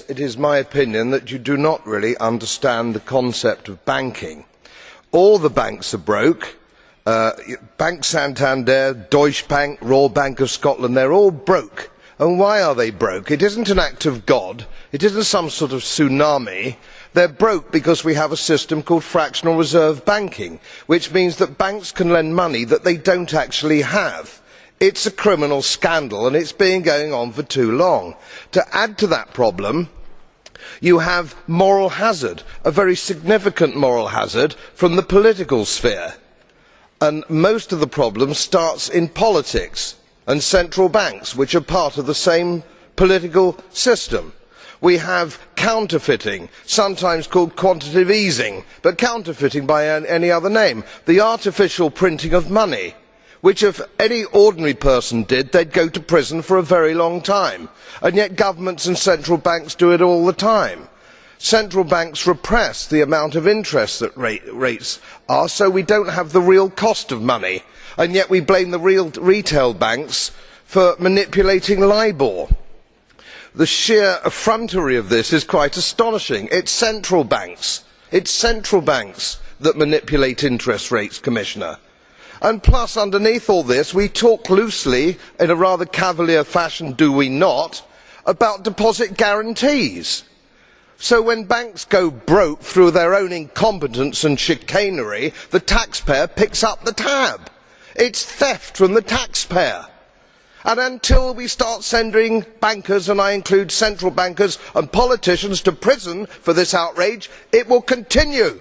It is my opinion that you do not really understand the concept of banking. All the banks are broke. Bank Santander, Deutsche Bank, Royal Bank of Scotland, they are all broke. And why are they broke? It isn't an act of God. It isn't some sort of tsunami. They are broke because we have a system called fractional reserve banking, which means that banks can lend money that they don't actually have. It is a criminal scandal and it has been going on for too long. To add to that problem, you have moral hazard, a very significant moral hazard from the political sphere. And most of the problem starts in politics and central banks, which are part of the same political system. We have counterfeiting, sometimes called quantitative easing, but counterfeiting by any other name. The artificial printing of money, which if any ordinary person did, they'd go to prison for a very long time. And yet governments and central banks do it all the time. Central banks repress the amount of interest that rates are, so we don't have the real cost of money. And yet we blame the real retail banks for manipulating LIBOR. The sheer effrontery of this is quite astonishing. It's central banks that manipulate interest rates, Commissioner. And plus, underneath all this, we talk loosely, in a rather cavalier fashion, do we not, about deposit guarantees. So when banks go broke through their own incompetence and chicanery, the taxpayer picks up the tab. It's theft from the taxpayer. And until we start sending bankers, and I include central bankers and politicians, to prison for this outrage, it will continue.